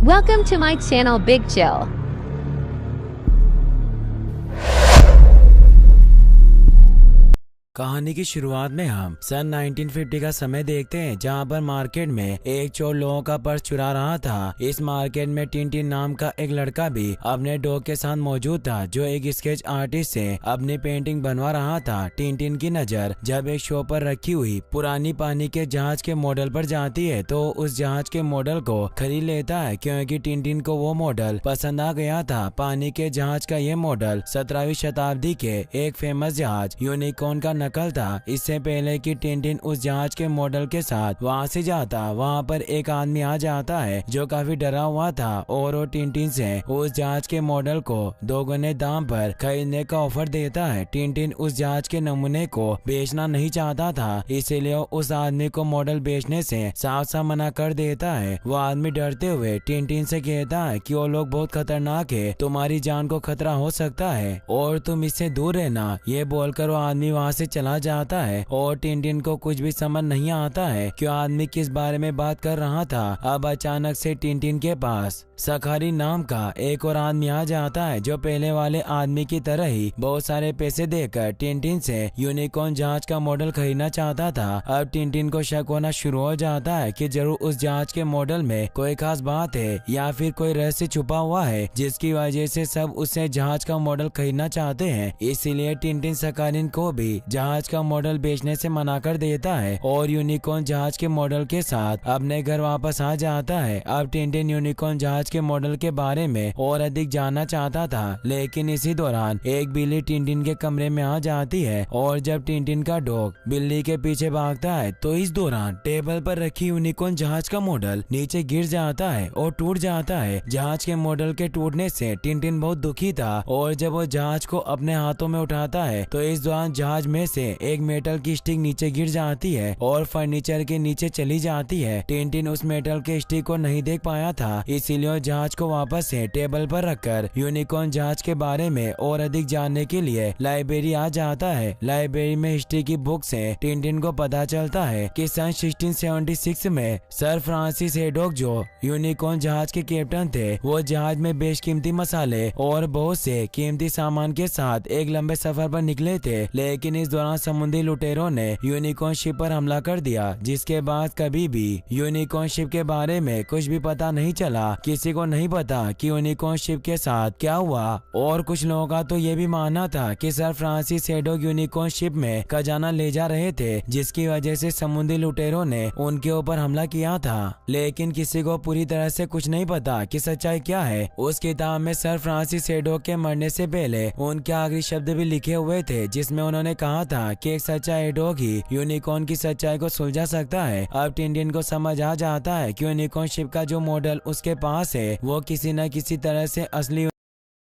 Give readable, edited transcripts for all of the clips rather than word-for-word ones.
Welcome to my channel Big Chill. कहानी की शुरुआत में हम सन 1950 का समय देखते हैं, जहां पर मार्केट में एक चोर लोगों का पर्स चुरा रहा था। इस मार्केट में टिंटिन नाम का एक लड़का भी अपने डॉग के साथ मौजूद था, जो एक स्केच आर्टिस्ट से अपनी पेंटिंग बनवा रहा था। टिंटिन की नजर जब एक शो पर रखी हुई पुरानी पानी के जहाज के मॉडल पर जाती है तो उस जहाज के मॉडल को खरीद लेता है, क्योंकि टिंटिन को वो मॉडल पसंद आ गया था। पानी के जहाज का ये मॉडल 17वीं शताब्दी के एक फेमस जहाज यूनिकॉर्न का नकल था। इससे पहले कि टिंटिन उस जहाज के मॉडल के साथ वहां से जाता, वहां पर एक आदमी आ जाता है जो काफी डरा हुआ था और वो टिंटिन से उस जहाज के मॉडल को दोगुने दाम पर खरीदने का ऑफर देता है। टिंटिन उस जहाज के नमूने को बेचना नहीं चाहता था, इसीलिए उस आदमी को मॉडल बेचने से साफ साफ मना कर देता है। वो आदमी डरते हुए टिंटिन से कहता है कि वो लोग बहुत खतरनाक है, तुम्हारी जान को खतरा हो सकता है और तुम इससे दूर रहना। ये बोलकर वो आदमी वहाँ से चला जाता है और टिंटिन को कुछ भी समझ नहीं आता है कि आदमी किस बारे में बात कर रहा था। अब अचानक से टिंटिन के पास सखारी नाम का एक और आदमी आ जाता है, जो पहले वाले आदमी की तरह ही बहुत सारे पैसे देकर टिंटिन से यूनिकॉर्न जहाज का मॉडल खरीदना चाहता था। अब टिंटिन को शक होना शुरू हो जाता है कि जरूर उस जहाज के मॉडल में कोई खास बात है या फिर कोई रहस्य छुपा हुआ है, जिसकी वजह से सब उससे जहाज का मॉडल खरीदना चाहते हैं। इसीलिए टिंटिन सखारीन को भी जहाज का मॉडल बेचने से मना कर देता है और यूनिकॉर्न जहाज के मॉडल के साथ अपने घर वापस आ जाता है। अब टिंटिन यूनिकॉर्न जहाज के मॉडल के बारे में और अधिक जानना चाहता था, लेकिन इसी दौरान एक बिल्ली टिंटिन के कमरे में आ जाती है और जब टिंटिन का डॉग बिल्ली के पीछे भागता है तो इस दौरान टेबल पर रखी यूनिकॉर्न जहाज का मॉडल नीचे गिर जाता है और टूट जाता है। जहाज के मॉडल के टूटने से टिंटिन बहुत दुखी था और जब वो जहाज को अपने हाथों में उठाता है तो इस दौरान जहाज में से एक मेटल की स्टिक नीचे गिर जाती है और फर्नीचर के नीचे चली जाती है। टिंटिन उस मेटल के स्टिक को नहीं देख पाया था, इसीलिए जहाज को वापस से टेबल पर रखकर यूनिकॉर्न जहाज के बारे में और अधिक जानने के लिए लाइब्रेरी आ जाता है। लाइब्रेरी में हिस्ट्री की बुक से टिंटिन को पता चलता है कि सन 1676 में सर फ्रांसिस हेडॉक, जो यूनिकॉर्न जहाज के कैप्टन थे, वो जहाज में बेशकीमती मसाले और बहुत से कीमती सामान के साथ एक लंबे सफर पर निकले थे, लेकिन इस दौरान समुद्री लुटेरों ने यूनिकॉर्न शिप पर हमला कर दिया, जिसके बाद कभी भी यूनिकॉर्न शिप के बारे में कुछ भी पता नहीं चला। किसी को नहीं पता कि यूनिकॉर्न शिप के साथ क्या हुआ और कुछ लोगों का तो ये भी मानना था कि sir Francis haddock unicorn ship में खजाना ले जा रहे थे, जिसकी वजह से समुद्री लुटेरों ने उनके ऊपर हमला किया था। लेकिन किसी को पूरी तरह से कुछ नहीं पता कि सच्चाई क्या है। उस किताब में सर फ्रांसिस हेडॉक के मरने से पहले उनके आखिरी शब्द भी लिखे हुए थे, जिसमें उन्होंने कहा था कि एक सच्चा हेडॉक ही यूनिकॉर्न की सच्चाई को सुलझा सकता है। अब टिंटिन को समझ आ जाता है कि यूनिकॉर्न शिप का जो मॉडल उसके पास है वो किसी न किसी तरह से असली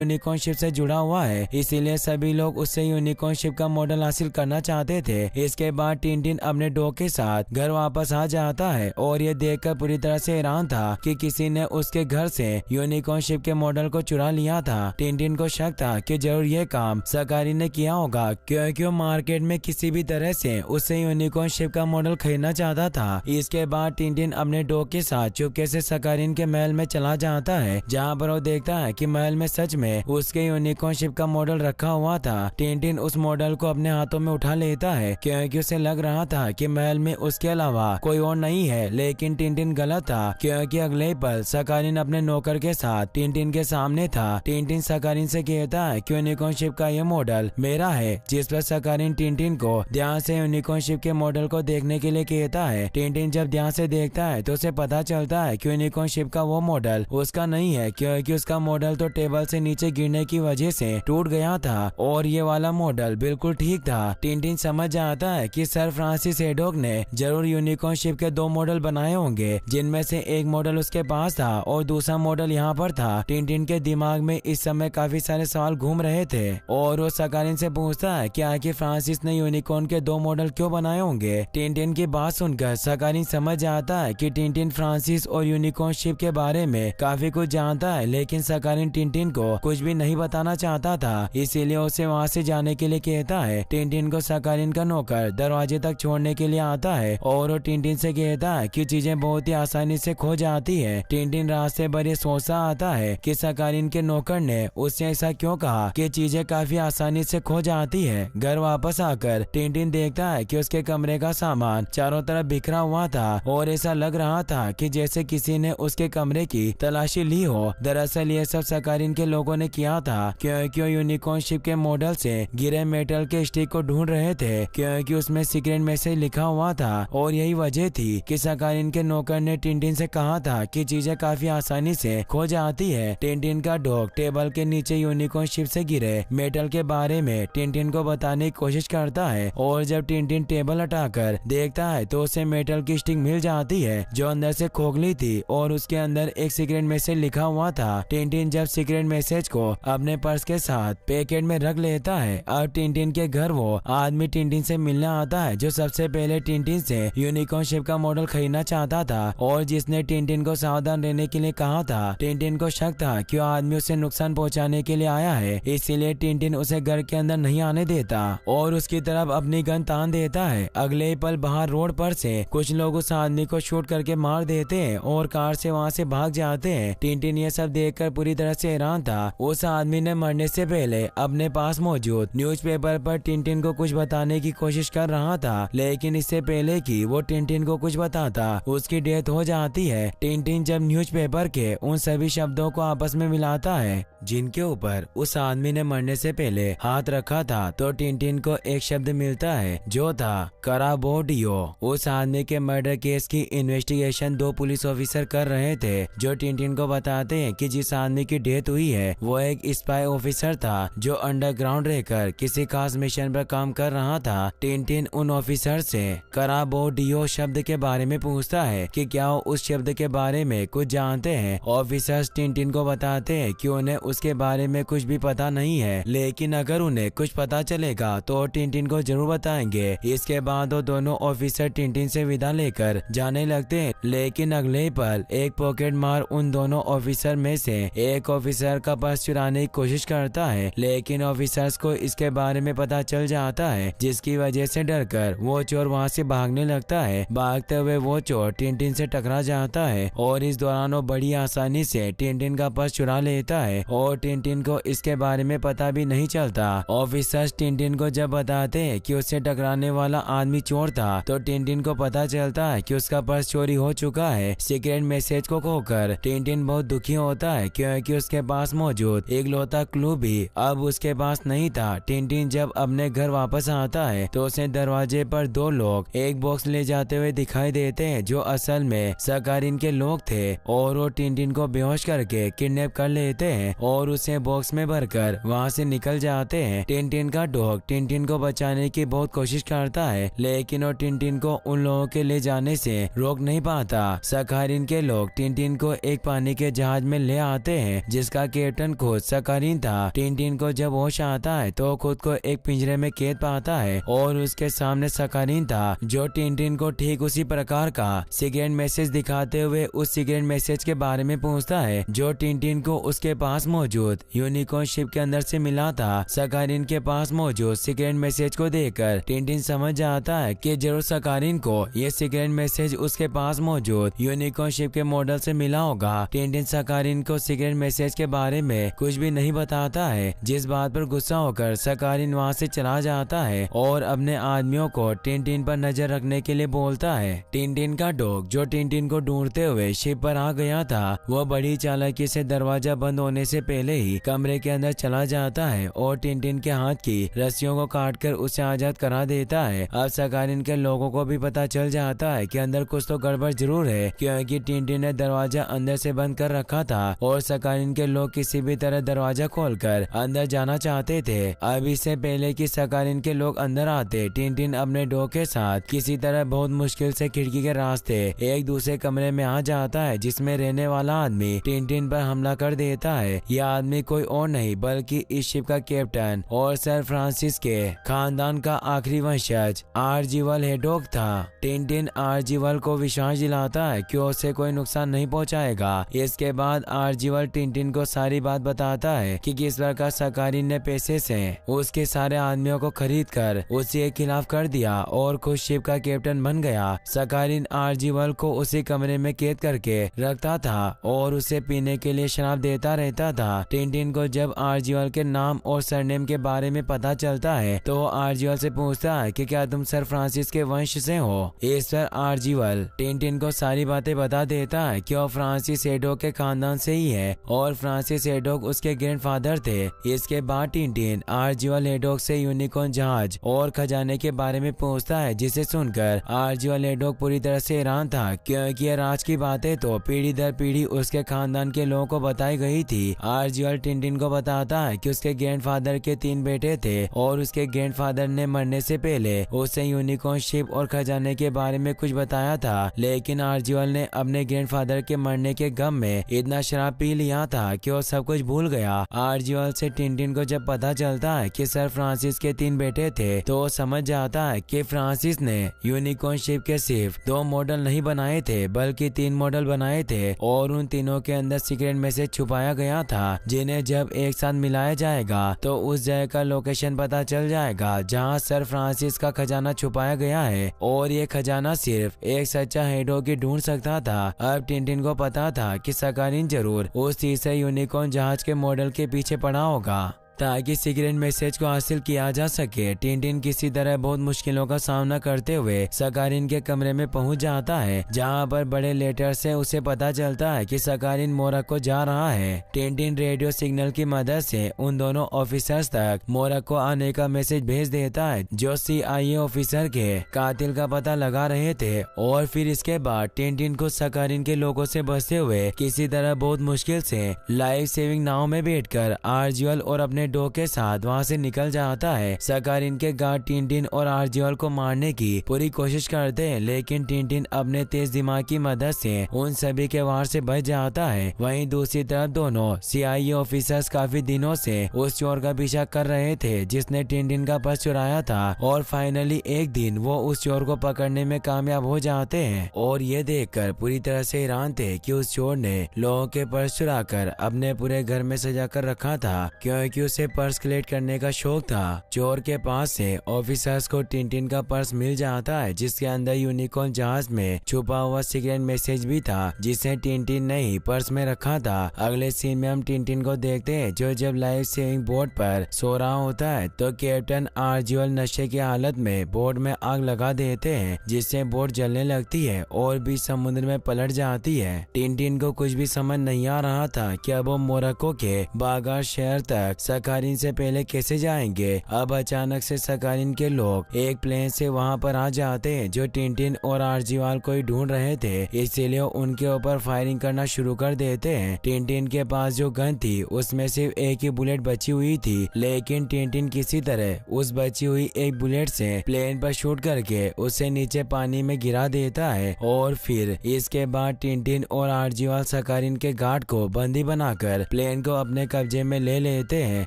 यूनिकॉर्न शिप से जुड़ा हुआ है, इसीलिए सभी लोग उससे यूनिकॉर्न शिप का मॉडल हासिल करना चाहते थे। इसके बाद टिंटिन अपने डॉग के साथ घर वापस आ जाता है और ये देखकर पूरी तरह से हैरान था कि किसी ने उसके घर से यूनिकॉर्न शिप के मॉडल को चुरा लिया था। टिंटिन को शक था कि जरूर ये काम सकारी ने किया होगा, क्योंकि वो मार्केट में किसी भी तरह से उससे यूनिकॉर्न शिप का मॉडल खरीदना चाहता था। इसके बाद टिंटिन अपने डॉग के साथ चुपके से सकारीन के महल में चला जाता है, जहाँ पर वो देखता है कि महल में सच में उसके यूनिकॉर्न शिप का मॉडल रखा हुआ था। टिंटिन उस मॉडल को अपने हाथों में उठा लेता है, क्योंकि उसे लग रहा था कि महल में उसके अलावा कोई और नहीं है, लेकिन टिंटिन गलत था, क्योंकि अगले पल सकारीन अपने नौकर के साथ टिंटिन के सामने था। टिंटिन सकारीन से कहता है कि यूनिकॉर्न शिप का यह मॉडल मेरा है, जिस पर सकारीन टिंटिन को ध्यान से यूनिकॉर्न शिप के मॉडल को देखने के लिए कहता है। टिंटिन जब ध्यान से देखता है तो उसे पता चलता है कि यूनिकॉर्न शिप का वो मॉडल उसका नहीं है, क्योंकि उसका मॉडल तो टेबल से नीचे गिरने की वजह से टूट गया था और ये वाला मॉडल बिल्कुल ठीक था। टिंटिन समझ जाता है कि सर फ्रांसिस हेडॉक ने जरूर यूनिकॉर्न शिप के दो मॉडल बनाए होंगे, जिनमें से एक मॉडल उसके पास था और दूसरा मॉडल यहाँ पर था। टिंटिन के दिमाग में इस समय काफी सारे सवाल घूम रहे थे और वो सकारीन से पूछता है कि आखिर फ्रांसिस ने यूनिकॉर्न के दो मॉडल क्यों बनाए होंगे। टिंटिन की बात सुनकर सकारीन समझ जाता है कि टिंटिन फ्रांसिस और यूनिकॉर्न शिप के बारे में काफी कुछ जानता है, लेकिन सकारीन टिंटिन को कुछ भी नहीं बताना चाहता था, इसीलिए उसे वहाँ से जाने के लिए कहता है। टिनटिन को सकारिन का नौकर दरवाजे तक छोड़ने के लिए आता है और वो टिनटिन से कहता है कि चीजें बहुत ही आसानी से खो जाती है। टिनटिन रास्ते भर ये सोचता आता है कि सकारिन के नौकर ने उससे ऐसा क्यों कहा कि चीजें काफी आसानी से खो जाती है। घर वापस आकर टिनटिन देखता है कि उसके कमरे का सामान चारों तरफ बिखरा हुआ था और ऐसा लग रहा था कि जैसे किसी ने उसके कमरे की तलाशी ली हो। दरअसल ये सब सकारिन के लोगों ने किया था क्योंकि यूनिकॉर्न शिप के मॉडल से गिरे मेटल के स्टिक को ढूंढ रहे थे, क्योंकि उसमें सीक्रेट मैसेज लिखा हुआ था और यही वजह थी कि सकारिन के नौकर ने टिनटिन से कहा था कि चीजें काफी आसानी से खो जाती है। टिनटिन का डॉग टेबल के नीचे यूनिकॉर्न शिप से गिरे मेटल के बारे में टिनटिन को बताने की कोशिश करता है और जब टिनटिन टेबल हटाकर देखता है तो उसे मेटल की स्टिक मिल जाती है जो अंदर से खोखली थी और उसके अंदर एक सीक्रेट मैसेज लिखा हुआ था। टिनटिन जब सीक्रेट मैसेज को अपने पर्स के साथ पैकेट में रख लेता है, अब टिनटिन के घर वो आदमी टिनटिन से मिलने आता है जो सबसे पहले टिनटिन से यूनिकॉर्न शिप का मॉडल खरीदना चाहता था और जिसने टिनटिन को सावधान रहने के लिए कहा था। टिनटिन को शक था कि वो आदमी उसे नुकसान पहुंचाने के लिए आया है, इसीलिए टिनटिन उसे घर के अंदर नहीं आने देता और उसकी तरफ अपनी गन तान देता है। अगले ही पल बाहर रोड पर से कुछ लोग उस आदमी को शूट करके मार देते हैं और कार से वहाँ से भाग जाते हैं। टिनटिन ये सब देखकर पूरी तरह से हैरान था। उस आदमी ने मरने से पहले अपने पास मौजूद न्यूज़पेपर पर टिनटिन को कुछ बताने की कोशिश कर रहा था, लेकिन इससे पहले कि वो टिनटिन को कुछ बताता उसकी डेथ हो जाती है। टिनटिन जब न्यूज़पेपर के उन सभी शब्दों को आपस में मिलाता है जिनके ऊपर उस आदमी ने मरने से पहले हाथ रखा था तो टिनटिन को एक शब्द मिलता है जो था कराबोडियो। उस आदमी के मर्डर केस की इन्वेस्टिगेशन दो पुलिस ऑफिसर कर रहे थे जो टिनटिन को बताते हैं कि जिस आदमी की डेथ हुई है वो एक स्पाई ऑफिसर था जो अंडरग्राउंड रहकर किसी खास मिशन पर काम कर रहा था। टिनटिन उन ऑफिसर से कराबोडियो शब्द के बारे में पूछता है कि क्या वो उस शब्द के बारे में कुछ जानते हैं। ऑफिसर्स टिनटिन को बताते हैं कि उन्हें उसके बारे में कुछ भी पता नहीं है, लेकिन अगर उन्हें कुछ पता चलेगा तो टिनटिन को जरूर बताएंगे। इसके बाद वो दोनों ऑफिसर टिनटिन से विदा लेकर जाने लगते हैं, लेकिन अगले ही पल एक पॉकेट मार उन दोनों ऑफिसर में से एक ऑफिसर का पर्स चुराने की कोशिश करता है, लेकिन ऑफिसर्स को इसके बारे में पता चल जाता है जिसकी वजह से डरकर वो चोर वहाँ से भागने लगता है। भागते हुए वो चोर टिनटिन से टकरा जाता है और इस दौरान वो बड़ी आसानी से टिनटिन का पर्स चुरा लेता है और टिनटिन को इसके बारे में पता भी नहीं चलता। ऑफिसर्स टिनटिन को जब बताते हैं कि उससे टकराने वाला आदमी चोर था तो टिनटिन को पता चलता है कि उसका पर्स चोरी हो चुका है। सीक्रेट मैसेज को खोकर टिनटिन बहुत दुखी होता है क्योंकि उसके पास मौजूद एक लौता क्लू भी अब उसके पास नहीं था। टिनटिन जब अपने घर वापस आता है तो उसे दरवाजे पर दो लोग एक बॉक्स ले जाते हुए दिखाई देते हैं जो असल में सकारिन के लोग थे और वो टिनटिन को बेहोश करके किडनैप कर लेते हैं और उसे बॉक्स में भरकर वहाँ से निकल जाते हैं। टिनटिन का डॉग टिनटिन को बचाने की बहुत कोशिश करता है, लेकिन वो टिनटिन को उन लोगों के ले जाने से रोक नहीं पाता। सकारिन के लोग टिनटिन को एक पानी के जहाज में ले आते हैं जिसका कैप्टन खुद सकारिन था। टिनटिन को जब होश आता है तो खुद को एक पिंजरे में कैद पाता है और उसके सामने सकारिन था जो टिनटिन को ठीक उसी प्रकार का सीक्रेट मैसेज दिखाते हुए उस सीक्रेट मैसेज के बारे में पूछता है जो टिनटिन को उसके पास मौजूद यूनिकॉर्न शिप के अंदर से मिला था। सकारिन के पास मौजूद सीक्रेट मैसेज को देखकर टिनटिन समझ जाता है कि जरूर सकारिन को ये सीक्रेट मैसेज उसके पास मौजूद यूनिकॉर्न शिप के मॉडल से मिला होगा। टिनटिन सकारिन को सीक्रेट मैसेज के बारे में कुछ भी नहीं बताता है, जिस बात पर गुस्सा होकर सकारिन वहाँ से चला जाता है और अपने आदमियों को टिनटिन पर नजर रखने के लिए बोलता है। टिनटिन का डॉग जो टिनटिन को ढूंढते हुए शिप पर आ गया था वो बड़ी चालाकी से दरवाजा बंद होने से पहले ही कमरे के अंदर चला जाता है और टिनटिन के हाथ की रस्सियों को काटकर उसे आजाद करा देता है। अब सकारिन के लोगों को भी पता चल जाता है कि अंदर कुछ तो गड़बड़ जरूर है क्योंकि टिनटिन ने दरवाजा अंदर से बंद कर रखा था और सकारिन के लोग किसी भी तरह दरवाजा खोलकर अंदर जाना चाहते थे। अब इससे पहले कि सकारिन के लोग अंदर आते टिनटिन अपने डॉग के साथ किसी तरह बहुत मुश्किल से खिड़की के रास्ते एक दूसरे कमरे में आ जाता है जिसमें रहने वाला आदमी टिनटिन पर हमला कर देता है। यह आदमी कोई और नहीं बल्कि इस शिप का कैप्टन और सर फ्रांसिस के खानदान का आखिरी वंशज आर्जीवल हेडोक था। टिनटिन आर्जीवल को विश्वास दिलाता है कि उसे कोई नुकसान नहीं पहुंचाएगा। इसके बाद आर्जीवल टिनटिन को सारी बात बात बताता है कि किस प्रकार सकारिन ने पैसे से उसके सारे आदमियों को खरीद कर उसके खिलाफ कर दिया और खुद शिप का कैप्टन बन गया। सकारिन आर्जीवल को उसी कमरे में कैद करके रखता था और उसे पीने के लिए शराब देता रहता था। टिनटिन को जब आर्जीवल के नाम और सरनेम के बारे में पता चलता है तो आर्जीवल से पूछता है कि क्या तुम सर फ्रांसिस के वंश से हो। इस पर आर्जीवल टिनटिन को सारी बातें बता देता है कि वो फ्रांसिस हेडोक के खानदान से ही है और फ्रांसिस हेडोक उसके ग्रैंडफादर थे। इसके बाद टिनटिन आर्जीवल हेडोक से यूनिकॉर्न जहाज और खजाने के बारे में पूछता है, जिसे सुनकर आर्जीवल हेडोक पूरी तरह से हैरान था क्योंकि ये राज की बातें तो पीढ़ी दर पीढ़ी उसके खानदान के लोगों को बताई गई थी। आर्जीवल टिनटिन को बताता है कि उसके ग्रैंडफादर के 3 बेटे थे और उसके ग्रैंडफादर ने मरने से पहले उसे यूनिकॉर्न शिप और खजाने के बारे में कुछ बताया था, लेकिन आर्जीवल ने अपने ग्रैंडफादर के मरने के गम में इतना शराब पी लिया था कि वो सब कुछ भूल गया। आर्जीवल से टिनटिन को जब पता चलता है कि सर फ्रांसिस के 3 बेटे थे तो वो समझ जाता है कि फ्रांसिस ने यूनिकॉर्न शिप के सिर्फ 2 मॉडल नहीं बनाए थे बल्कि 3 मॉडल बनाए थे और उन तीनों के अंदर सीक्रेट मैसेज छुपाया गया था, जिन्हें जब एक साथ मिलाया जाएगा तो उस जगह का लोकेशन पता चल जाएगा जहां सर फ्रांसिस का खजाना छुपाया गया है और ये खजाना सिर्फ एक सच्चा हेडोक ही ढूंढ सकता था। अब टिनटिन को पता था कि सकारिन जरूर उस तीसरे यूनिकॉर्न जहाज के मॉडल के पीछे पड़ा होगा ताकि सीक्रेट मैसेज को हासिल किया जा सके। टिनटिन किसी तरह बहुत मुश्किलों का सामना करते हुए सकारिन के कमरे में पहुंच जाता है जहां पर बड़े लेटर से उसे पता चलता है कि सकारिन मोरक्को जा रहा है। टिनटिन रेडियो सिग्नल की मदद से उन दोनों ऑफिसर्स तक मोरक्को आने का मैसेज भेज देता है जो CIA ऑफिसर के कातिल का पता लगा रहे थे और फिर इसके बाद टिनटिन को सकारिन के लोगों से बचते हुए किसी तरह बहुत मुश्किल से लाइफ सेविंग नाव में बैठकर आर्जीवल और अपने डॉग के साथ वहां से निकल जाता है। सकारिन के गार्ड टिनटिन और आर्जीवल को मारने की पूरी कोशिश करते हैं, लेकिन टिनटिन अपने तेज दिमाग की मदद से उन सभी के वार से बच जाता है। वहीं दूसरी तरफ दोनों CIA ऑफिसर्स काफी दिनों से उस चोर का पीछा कर रहे थे जिसने टिनटिन का पर्स चुराया था और फाइनली एक दिन वो उस चोर को पकड़ने में कामयाब हो जाते हैं और ये देखकर पूरी तरह से हैरान थे कि उस चोर ने लोगों के पर्स चुराकर अपने पूरे घर में सजा कर रखा था क्योंकि उसे पर्स कलेक्ट करने का शौक था। चोर के पास से ऑफिसर्स को टिनटिन का पर्स मिल जाता है जिसके अंदर यूनिकॉर्न जहाज में छुपा हुआ सीक्रेट मैसेज भी था जिसे टिनटिन ने ही पर्स में रखा था। अगले सीन में हम टिनटिन को देखते हैं जो जब लाइफ सेविंग बोट पर सो रहा होता है तो कैप्टन आर्जीवल नशे की हालत में बोट में आग लगा देते हैं जिससे बोट जलने लगती है और भी समुद्र में पलट जाती है। टिनटिन को कुछ भी समझ नहीं आ रहा था कि अब वो मोरक्को के बागार शहर तक सकारिन से पहले कैसे जाएंगे। अब अचानक से सकारिन के लोग एक प्लेन से वहां पर आ जाते हैं जो टिनटिन और आर्जीवाल को ही ढूंढ रहे थे, इसीलिए उनके ऊपर फायरिंग करना शुरू कर देते हैं। टिनटिन के पास जो गन थी उसमें सिर्फ एक ही बुलेट बची हुई थी, लेकिन टिनटिन किसी तरह उस बची हुई एक बुलेट से प्लेन पर शूट करके उसे नीचे पानी में गिरा देता है और फिर इसके बाद टिनटिन और आर्जीवाल सकारिन के गार्ड को बंदी बनाकर प्लेन को अपने कब्जे में ले लेते हैं।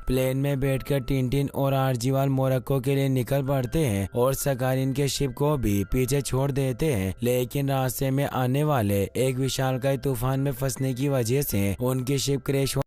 प्लेन में बैठकर टिनटिन और आर्जीवाल मोरक्को के लिए निकल पड़ते हैं और सकारिन के शिप को भी पीछे छोड़ देते हैं, लेकिन रास्ते में आने वाले एक विशालकाय तूफान में फंसने की वजह से उनकी शिप क्रैश हो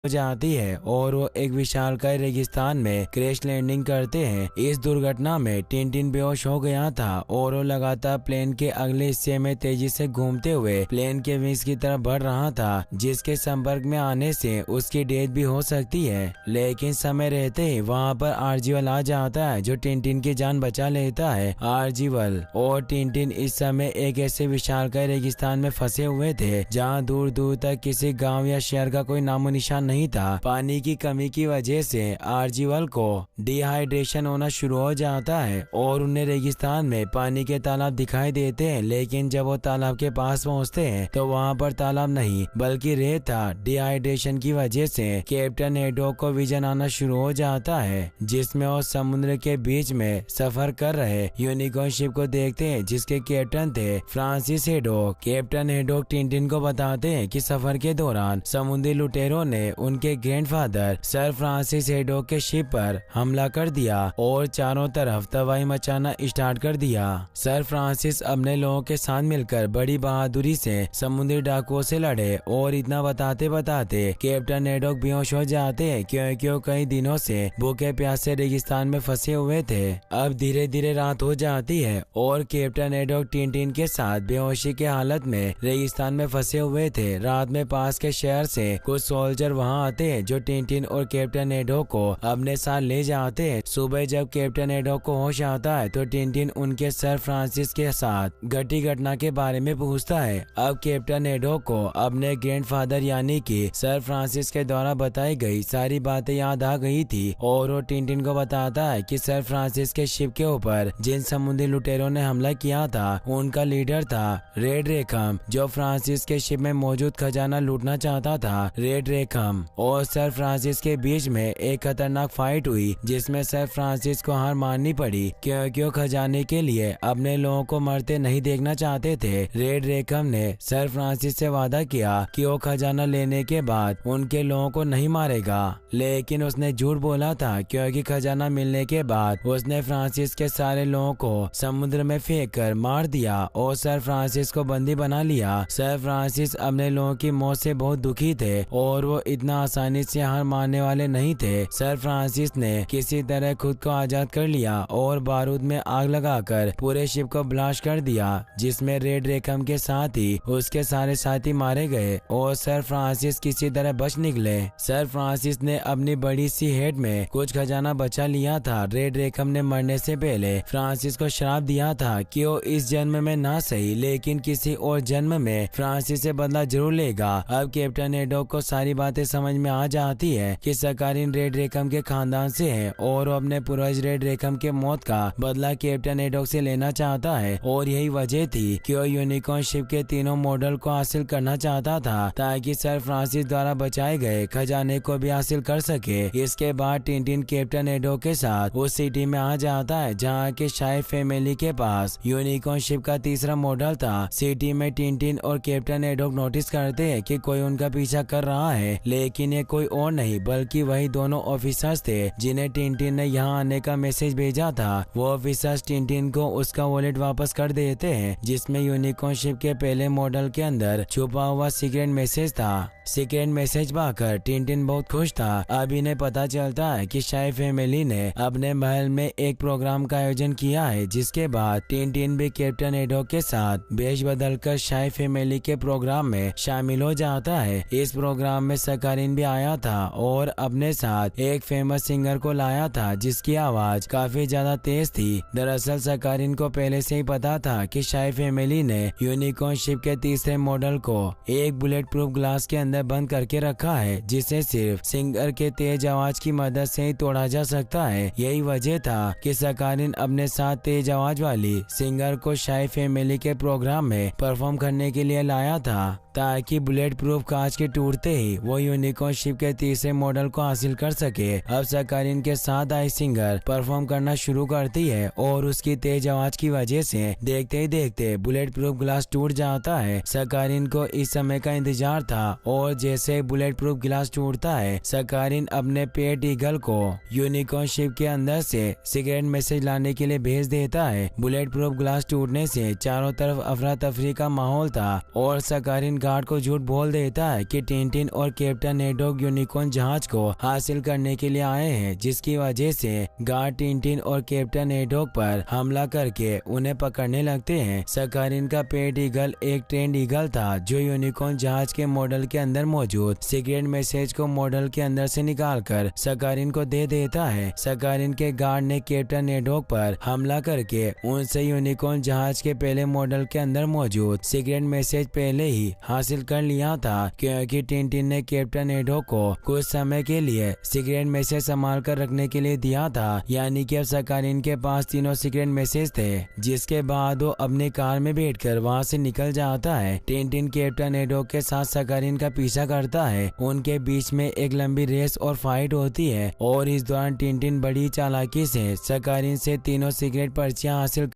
जाती है और वो एक विशालकाय रेगिस्तान में क्रैश लैंडिंग करते हैं। इस दुर्घटना में टिनटिन बेहोश हो गया था और वो लगातार प्लेन के अगले हिस्से में तेजी से घूमते हुए प्लेन के विंग्स की तरफ बढ़ रहा था जिसके संपर्क में आने से उसकी डेथ भी हो सकती है, लेकिन समय रहते ही वहाँ पर आर्जीवल आ जाता है जो टिनटिन की जान बचा लेता है। आर्जीवल और टिनटिन इस समय एक ऐसे विशालकाय रेगिस्तान में फंसे हुए थे जहाँ दूर दूर तक किसी गाँव या शहर का कोई नामो निशान नहीं था। पानी की कमी की वजह से आर्जीवल को डिहाइड्रेशन होना शुरू हो जाता है और उन्हें रेगिस्तान में पानी के तालाब दिखाई देते हैं, लेकिन जब वो तालाब के पास पहुंचते हैं तो वहां पर तालाब नहीं बल्कि रेत था। डिहाइड्रेशन की वजह से कैप्टन हेडोक को विजन आना शुरू हो जाता है जिसमें वो समुद्र के बीच में सफर कर रहे यूनिकॉर्न शिप को देखते हैं जिसके कैप्टन थे फ्रांसिस हेडोक। कैप्टन हेडोक टिनटिन को बताते हैं कि सफर के दौरान समुद्री लुटेरों ने उनके ग्रैंडफादर सर फ्रांसिस हेडोक के शिप पर हमला कर दिया और चारों तरफ तबाही मचाना स्टार्ट कर दिया। सर फ्रांसिस अपने लोगों के साथ मिलकर बड़ी बहादुरी से समुद्री डाकुओं से लड़े और इतना बताते बताते कैप्टन हेडोक बेहोश हो जाते क्योंकि वो कई दिनों से भूखे प्यासे रेगिस्तान में फंसे हुए थे। अब धीरे धीरे रात हो जाती है और कैप्टन हेडोक टिनटिन के साथ बेहोशी के हालत में रेगिस्तान में फंसे हुए थे। रात में पास के शहर से कुछ सोल्जर वहां आते हैं जो टिनटिन और कैप्टन हेडोक को अपने साथ ले जाते हैं। सुबह जब कैप्टन हेडोक को होश आता है तो टिनटिन उनके सर फ्रांसिस के साथ घटी घटना के बारे में पूछता है। अब कैप्टन हेडोक को अपने ग्रैंडफादर यानी कि सर फ्रांसिस के द्वारा बताई गई सारी बातें याद आ गई थी और वो टिनटिन को बताता है कि सर फ्रांसिस के शिप के ऊपर जिन समुद्री लुटेरों ने हमला किया था उनका लीडर था रेड रेकम, जो फ्रांसिस के शिप में मौजूद खजाना लूटना चाहता था। रेड रेकम और सर फ्रांसिस के बीच में एक खतरनाक फाइट हुई जिसमें सर फ्रांसिस को हार माननी पड़ी क्योंकि वो खजाने के लिए अपने लोगों को मरते नहीं देखना चाहते थे। रेड रेकम ने सर फ्रांसिस से वादा किया कि वो खजाना लेने के बाद उनके लोगों को नहीं मारेगा, लेकिन उसने झूठ बोला था क्योंकि खजाना मिलने के बाद उसने फ्रांसिस के सारे लोगों को समुद्र में फेंक कर मार दिया और सर फ्रांसिस को बंदी बना लिया। सर फ्रांसिस अपने लोगों की मौत से बहुत दुखी थे और वो इतना आसानी से हार मानने वाले नहीं थे। सर फ्रांसिस ने किसी तरह खुद को आजाद कर लिया और बारूद में आग लगाकर पूरे शिप को ब्लास्ट कर दिया, जिसमें रेड रेकम के साथ ही उसके सारे साथी मारे गए और सर फ्रांसिस किसी तरह बच निकले। सर फ्रांसिस ने अपनी बड़ी सी हेड में कुछ खजाना बचा लिया था। रेड रेकम ने मरने से पहले फ्रांसिस को श्राप दिया था कि वो इस जन्म में ना सही लेकिन किसी और जन्म में फ्रांसिस से बदला जरूर लेगा। अब कैप्टन हेडोक को सारी बातें समझ में आ जाती है कि सकारिन रेड रेकम के खानदान से है और वो अपने पूर्वज रेड रेकम के मौत का बदला कैप्टन हेडोक से लेना चाहता है और यही वजह थी कि वो यूनिकॉर्न शिप के तीनों मॉडल को हासिल करना चाहता था ताकि सर फ्रांसिस द्वारा बचाए गए खजाने को भी हासिल कर सके। इसके बाद टिनटिन कैप्टन हेडोक के साथ उस सिटी में आ जाता है जहाँ के शाही फैमिली के पास यूनिकॉर्न शिप का तीसरा मॉडल था। सिटी में टिनटिन और कैप्टन हेडोक नोटिस करते हैं कि कोई उनका पीछा कर रहा है, लेकिन ये कोई और नहीं बल्कि वही दोनों ऑफिसर्स थे जिन्हें टिनटिन ने यहाँ आने का मैसेज भेजा था। वो ऑफिसर्स टिनटिन को उसका वॉलेट वापस कर देते हैं जिसमें यूनिकॉर्न शिप के पहले मॉडल के अंदर छुपा हुआ सीक्रेट मैसेज था। सीक्रेट मैसेज पाकर टिनटिन बहुत खुश था। अब इन्हें पता चलता है कि शाही फैमिली ने अपने महल में एक प्रोग्राम का आयोजन किया है, जिसके बाद टिनटिन भी कैप्टन हेडोक के साथ वेश बदलकर शाही फैमिली के प्रोग्राम में शामिल हो जाता है। इस प्रोग्राम में सकारिन भी आया था और अपने साथ एक फेमस सिंगर को लाया था जिसकी आवाज काफी ज्यादा तेज थी। दरअसल सकारिन को पहले से ही पता था कि शाही फैमिली ने यूनिकॉर्न शिप के तीसरे मॉडल को एक बुलेट प्रूफ ग्लास के अंदर बंद करके रखा है जिसे सिर्फ सिंगर के तेज आवाज की मदद से ही तोड़ा जा सकता है। यही वजह था कि सकारिन अपने साथ तेज आवाज वाली सिंगर को शाही फैमिली के प्रोग्राम में परफॉर्म करने के लिए लाया था ताकि बुलेट प्रूफ कांच के टूटते ही वो यूनिकॉर्न शिप के तीसरे मॉडल को हासिल कर सके। अब सकारिन के साथ आई सिंगर परफॉर्म करना शुरू करती है और उसकी तेज आवाज की वजह से देखते ही देखते बुलेट प्रूफ ग्लास टूट जाता है। सकारिन को इस समय का इंतजार था और जैसे बुलेट प्रूफ ग्लास टूटता है सकारिन अपने पेट ईगल को यूनिकॉर्न शिप के अंदर से सीक्रेट मैसेज लाने के लिए भेज देता है। बुलेट प्रूफ ग्लास टूटने से चारों तरफ अफरा तफरी का माहौल था और सकारिन गार्ड को झूठ बोल देता है कि टिनटिन और कैप्टन हेडोक यूनिकॉर्न जहाज को हासिल करने के लिए आए हैं, जिसकी वजह से गार्ड टिनटिन और कैप्टन हेडोक पर हमला करके उन्हें पकड़ने लगते हैं। सकारिन का पेट ईगल एक ट्रेंड ईगल था जो यूनिकॉर्न जहाज के मॉडल के अंदर मौजूद सीक्रेट मैसेज को मॉडल के अंदर से निकालकर सकारिन को दे देता है। सकारिन के गार्ड ने कैप्टन हेडोक पर हमला करके उनसे यूनिकॉर्न जहाज के पहले मॉडल के अंदर मौजूद सीक्रेट मैसेज पहले ही हासिल कर लिया था क्योंकि टिनटिन ने कैप्टन हेडोक को कुछ समय के लिए सीक्रेट मैसेज संभाल कर रखने के लिए दिया था, यानी कि अब सकारिन के पास तीनों सीक्रेट मैसेज थे। जिसके बाद वो अपनी कार में बैठकर वहां से निकल जाता है। टिनटिन कैप्टन हेडोक के साथ सकारिन का पीछा करता है। उनके बीच में एक लंबी रेस और फाइट होती है और इस दौरान टिनटिन बड़ी चालाकी से सकारिन से तीनों सीक्रेट पर्चियां हासिल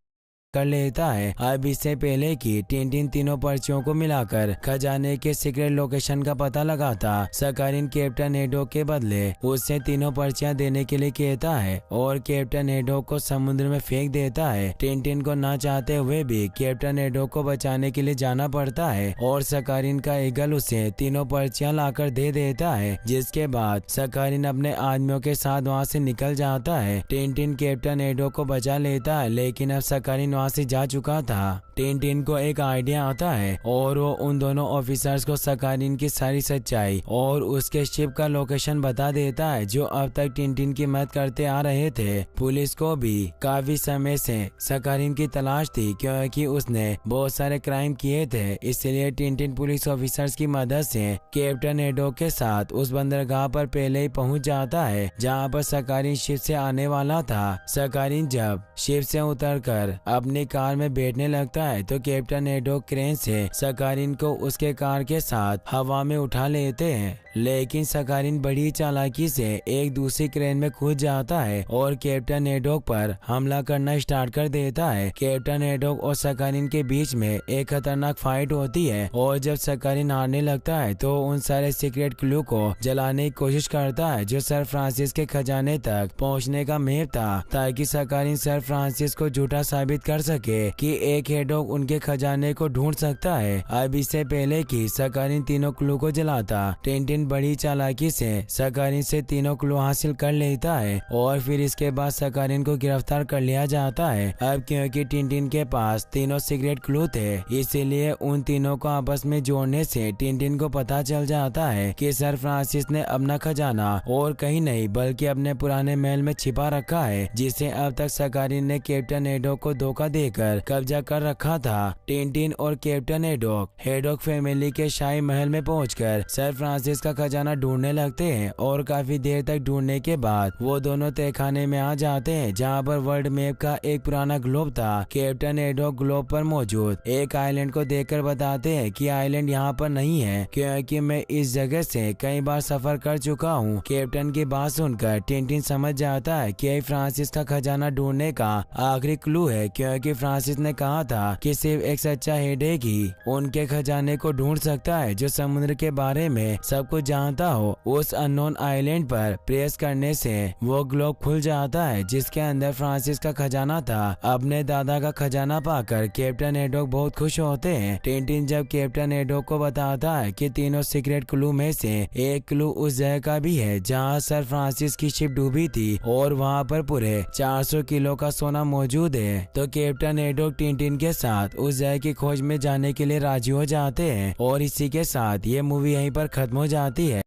कर लेता है। अब इससे पहले कि टिनटिन तीनों पर्चियों को मिलाकर खजाने के सीक्रेट लोकेशन का पता लगाता, सकारिन कैप्टन हेडोक के बदले उससे तीनों पर्चियां देने के लिए कहता है और कैप्टन हेडोक को समुद्र में फेंक देता है। टिनटिन को ना चाहते हुए भी कैप्टन हेडोक को बचाने के लिए जाना पड़ता है और सकारिन का ईगल उसे तीनों पर्चियां लाकर दे देता है, जिसके बाद सकारिन अपने आदमियों के साथ वहाँ से निकल जाता है। टिनटिन कैप्टन हेडोक को बचा लेता है, लेकिन अब सकारिन वहाँ से जा चुका था। टिनटिन को एक आइडिया आता है और वो उन दोनों ऑफिसर्स को सकारिन की सारी सच्चाई और उसके शिप का लोकेशन बता देता है, जो अब तक टिनटिन की मदद करते आ रहे थे। पुलिस को भी काफी समय से सकारिन की तलाश थी, क्योंकि उसने बहुत सारे क्राइम किए थे। इसलिए टिनटिन पुलिस ऑफिसर्स की मदद से कैप्टन हेडोक के साथ उस बंदरगाह पर पहले ही पहुंच जाता है, जहां पर सकारिन शिप से आने वाला था। सकारिन जब शिप से उतरकर अपनी कार में बैठने लगता है तो कैप्टन हेडोक क्रेन से सकारिन को उसके कार के साथ हवा में उठा लेते हैं, लेकिन सकारिन बड़ी चालाकी से एक दूसरी क्रेन में कूद जाता है और कैप्टन हेडोक पर हमला करना स्टार्ट कर देता है। कैप्टन हेडोक और सकारिन के बीच में एक खतरनाक फाइट होती है और जब सकारिन हारने लगता है तो उन सारे सीक्रेट क्लू को जलाने की कोशिश करता है, जो सर फ्रांसिस के खजाने तक पहुंचने का मैप था, ताकि सकारिन सर फ्रांसिस को झूठा साबित कर सके कि एक हेडोक उनके खजाने को ढूंढ सकता है। अब इससे पहले कि सकारिन तीनों क्लू को जलाता, टिनटिन बड़ी चालाकी से सकारिन से तीनों क्लू हासिल कर लेता है और फिर इसके बाद सकारिन को गिरफ्तार कर लिया जाता है। अब क्योंकि टिनटिन के पास तीनों सीक्रेट क्लू थे, इसीलिए उन तीनों को आपस में जोड़ने से टिनटिन को पता चल जाता है कि सर फ्रांसिस ने अपना खजाना और कहीं नहीं बल्कि अपने पुराने महल में छिपा रखा है, जिसे अब तक सकारिन ने कैप्टन हेडोक को धोखा देकर कब्जा कर रखा था। टिनटिन और कैप्टन हेडोक फैमिली के शाही महल में पहुंचकर सर फ्रांसिस का खजाना ढूंढने लगते हैं और काफी देर तक ढूंढने के बाद वो दोनों तहखाने में आ जाते हैं, जहां पर वर्ल्ड मैप का एक पुराना ग्लोब था। कैप्टन हेडोक ग्लोब पर मौजूद एक आइलैंड को देखकर बताते हैं कि आइलैंड यहाँ पर नहीं है, क्योंकि मैं इस जगह से कई बार सफर कर चुका हूँ। कैप्टन की बात सुनकर टिनटिन समझ जाता है कि फ्रांसिस का खजाना ढूंढने का आखिरी क्लू है, क्योंकि फ्रांसिस ने कहा था कि सिर्फ एक सच्चा हेडेक ही उनके खजाने को ढूंढ सकता है, जो समुद्र के बारे में सब कुछ जानता हो। उस अननोन आइलैंड पर प्रेस करने से वो ग्लोब खुल जाता है, जिसके अंदर फ्रांसिस का खजाना था। अपने दादा का खजाना पाकर कैप्टन हेडोक बहुत खुश होते हैं। टिनटिन जब कैप्टन हेडोक को बताता है कि तीनों सीक्रेट क्लू में से एक क्लू उस जगह का भी है जहाँ सर फ्रांसिस की शिप डूबी थी और वहाँ पर पूरे 400 किलो का सोना मौजूद है, तो कैप्टन हेडोक टिनटिन के साथ उस जगह की खोज में जाने के लिए राजी हो जाते हैं। और इसी के साथ ये मूवी यहीं पर खत्म हो जाती है।